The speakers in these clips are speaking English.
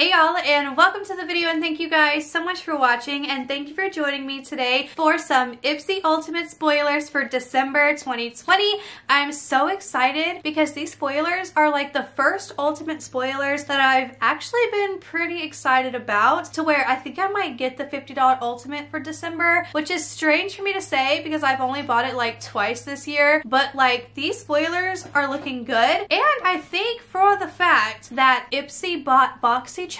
Hey y'all, and welcome to the video, and thank you guys so much for watching, and thank you for joining me today for some Ipsy Ultimate spoilers for December 2020. I'm so excited because these spoilers are like the first Ultimate spoilers that I've actually been pretty excited about, to where I think I might get the $50 Ultimate for December, which is strange for me to say because I've only bought it like twice this year, but like these spoilers are looking good. And I think for the fact that Ipsy bought BOXYCHARM,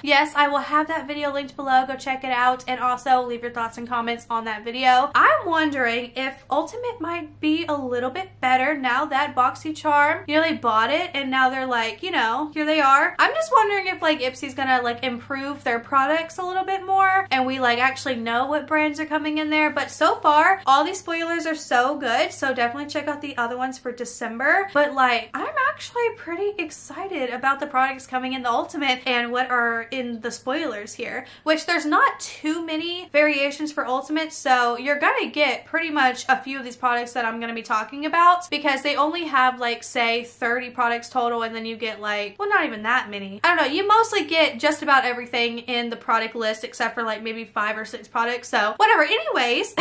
yes, I will have that video linked below, go check it out, and also leave your thoughts and comments on that video. I'm wondering if Ultimate might be a little bit better now that BOXYCHARM, you know, they bought it and now they're like, you know, here they are. I'm just wondering if like Ipsy's gonna like improve their products a little bit more and we like actually know what brands are coming in there. But so far, all these spoilers are so good, so definitely check out the other ones for December. But like, I'm actually pretty excited about the products coming in the Ultimate and what are in the spoilers here, which there's not too many variations for Ultimate, so you're gonna get pretty much a few of these products that I'm gonna be talking about because they only have like say 30 products total, and then you get like, well, not even that many. I don't know, you mostly get just about everything in the product list except for like maybe 5 or 6 products, so whatever. Anyways,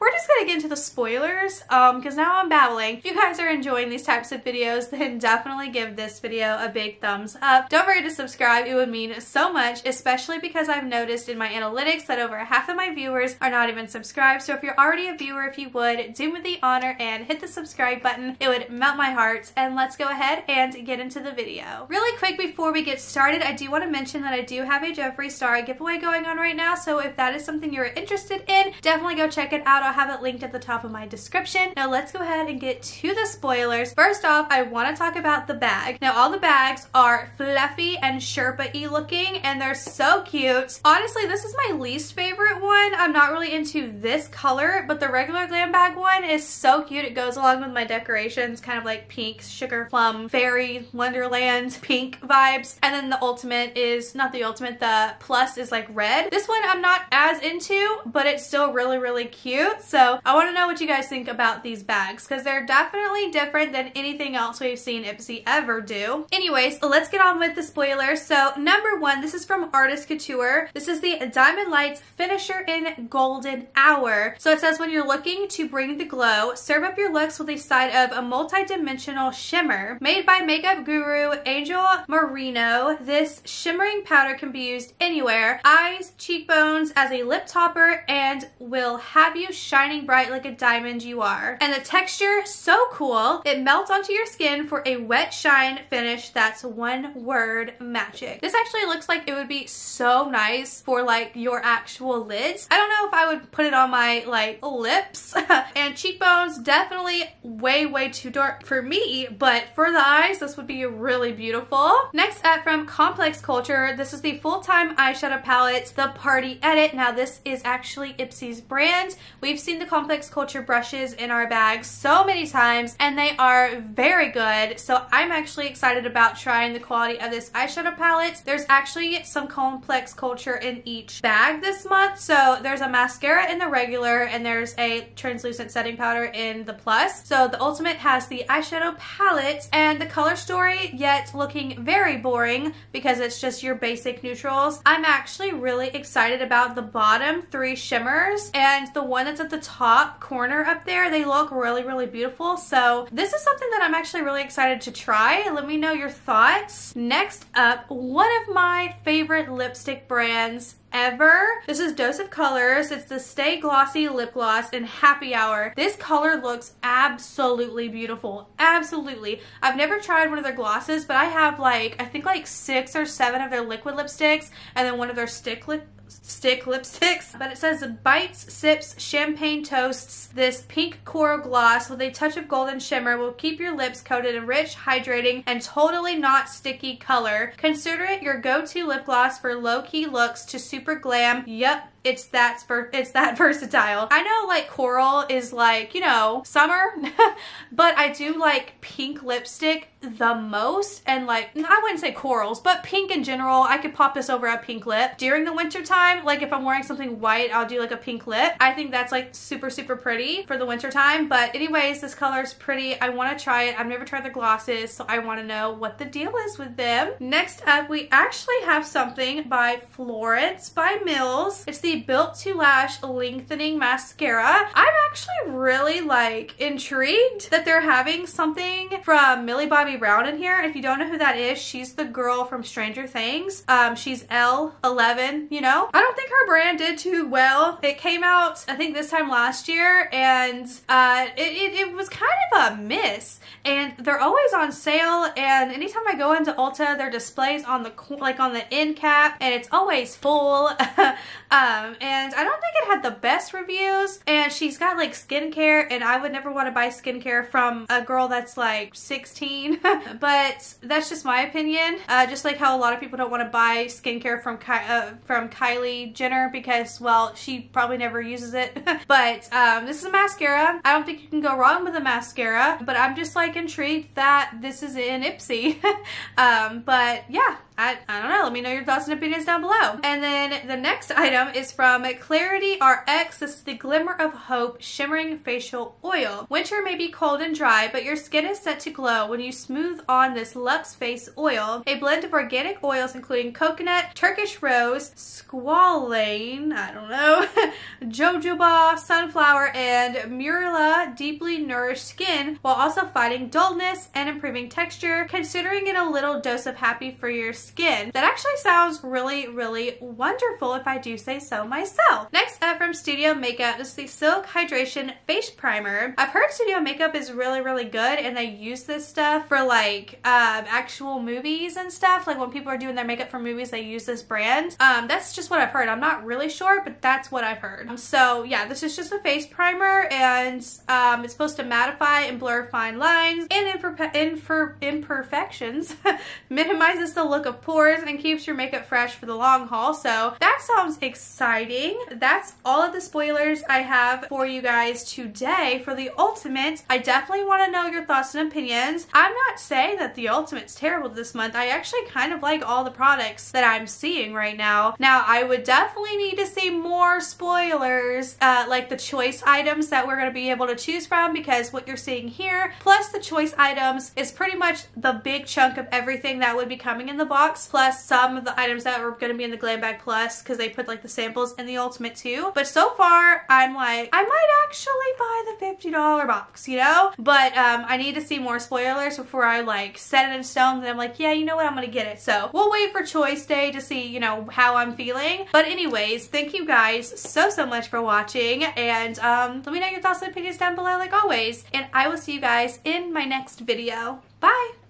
we're just gonna get into the spoilers because now I'm babbling. If you guys are enjoying these types of videos, then definitely give this video a big thumbs up. Don't forget to subscribe, it would mean so much, especially because I've noticed in my analytics that over half of my viewers are not even subscribed. So if you're already a viewer, if you would, do me the honor and hit the subscribe button. It would melt my heart. And let's go ahead and get into the video. Really quick before we get started, I do want to mention that I do have a JEFFREE star giveaway going on right now, so if that is something you're interested in, definitely go check it out. I'll have it linked at the top of my description. Now let's go ahead and get to the spoilers. First off, I want to talk about the bag. Now all the bags are fluffy and Sherpa-y looking, and they're so cute. Honestly, this is my least favorite one. I'm not really into this color, but the regular glam bag one is so cute. It goes along with my decorations, kind of like pink, sugar plum, fairy, wonderland, pink vibes. And then the Ultimate is, not the Ultimate, the plus is like red. This one I'm not as into, but it's still really, really cute. So I want to know what you guys think about these bags because they're definitely different than anything else we've seen Ipsy ever do. Anyways, let's get on with the spoilers. So number one, this is from Artist Couture. This is the Diamond Lights Finisher in Golden Hour. So it says, when you're looking to bring the glow, serve up your looks with a side of a multi-dimensional shimmer. Made by makeup guru Angel Marino, this shimmering powder can be used anywhere. Eyes, cheekbones, as a lip topper, and will have you shining bright like a diamond you are. And the texture, so cool. It melts onto your skin for a wet shine finish that's one word magic. This actually looks like it would be so nice for like your actual lids. I don't know if I would put it on my like lips and cheekbones, definitely way too dark for me, but for the eyes this would be really beautiful. Next up from Complex Culture, this is the full-time eyeshadow palette, the Party Edit. Now this is actually Ipsy's brand. We've seen the Complex Culture brushes in our bags so many times and they are very good, so I'm actually excited about trying the quality of this eyeshadow palette. There's actually some Complex Culture in each bag this month, so there's a mascara in the regular and there's a translucent setting powder in the plus. So the Ultimate has the eyeshadow palette, and the color story, yet looking very boring because it's just your basic neutrals. I'm actually really excited about the bottom 3 shimmers and the one that's at the top corner up there. They look really beautiful, so this is something that I'm actually really excited to try. Let me know your thoughts. Next up, one of my favorite lipstick brands ever. This is Dose of Colors. It's the Stay Glossy Lip Gloss in Happy Hour. This color looks absolutely beautiful. Absolutely. I've never tried one of their glosses, but I have like, I think like 6 or 7 of their liquid lipsticks and then one of their stick lipsticks. But it says bites, sips, champagne toasts. This pink coral gloss with a touch of golden shimmer will keep your lips coated in rich, hydrating, and totally not sticky color. Consider it your go-to lip gloss for low-key looks to super glam. Yup, it's that versatile. I know like coral is like, you know, summer, but I do like pink lipstick the most, and like, I wouldn't say corals, but pink in general. I could pop this over a pink lip during the winter time. Like if I'm wearing something white, I'll do like a pink lip. I think that's like super pretty for the winter time. But anyways, this color is pretty. I want to try it. I've never tried the glosses, so I want to know what the deal is with them. Next up, we actually have something by Florence by Mills. It's the Built to Lash Lengthening Mascara. I'm actually really like intrigued that they're having something from Millie Bobby Brown in here. If you don't know who that is, she's the girl from Stranger Things. She's L11, you know? I don't think her brand did too well. It came out, I think this time last year, and it was kind of a miss. And they're always on sale, and anytime I go into Ulta, their displays on the on the end cap, and it's always full. And I don't think it had the best reviews. And she's got like skincare, and I would never want to buy skincare from a girl that's like 16. But that's just my opinion. Just like how a lot of people don't want to buy skincare from Kylie Jenner because, well, she probably never uses it. But this is a mascara. I don't think you can go wrong with a mascara, but I'm just like intrigued that this is in Ipsy. But yeah, I don't know. Let me know your thoughts and opinions down below. And then the next item is from Clarity RX. This is the Glimmer of Hope Shimmering Facial Oil. Winter may be cold and dry, but your skin is set to glow when you smooth on this Luxe Face Oil. A blend of organic oils including coconut, Turkish rose, squalane, I don't know, jojoba, sunflower, and murula deeply nourished skin while also fighting dullness and improving texture, considering it a little dose of happy for your skin. That actually sounds really wonderful if I do say so myself. Next up from Studio Makeup, this is the Silk Hydration Face Primer. I've heard Studio Makeup is really good, and they use this stuff for like actual movies and stuff. Like when people are doing their makeup for movies, they use this brand. That's just what I've heard. I'm not really sure, but that's what I've heard. So yeah, this is just a face primer, and it's supposed to mattify and blur fine lines and imperfections, minimizes the look of pores, and keeps your makeup fresh for the long haul. So that sounds exciting. That's all of the spoilers I have for you guys today for the Ultimate. I definitely want to know your thoughts and opinions. I'm not saying that the Ultimate's terrible this month. I actually kind of like all the products that I'm seeing right now. Now, I would definitely need to see more spoilers, like the choice items that we're going to be able to choose from, because what you're seeing here, plus the choice items, is pretty much the big chunk of everything that would be coming in the box, plus some of the items that were going to be in the Glam Bag Plus, because they put like the samples in the Ultimate too. But so far, I'm like, I might actually buy the $50 box, you know? But I need to see more spoilers before I like set it in stone that I'm like, yeah, you know what, I'm gonna get it. So we'll wait for choice day to see, you know, how I'm feeling. But anyways, thank you guys so much for watching, and let me know your thoughts and opinions down below like always, and I will see you guys in my next video. Bye!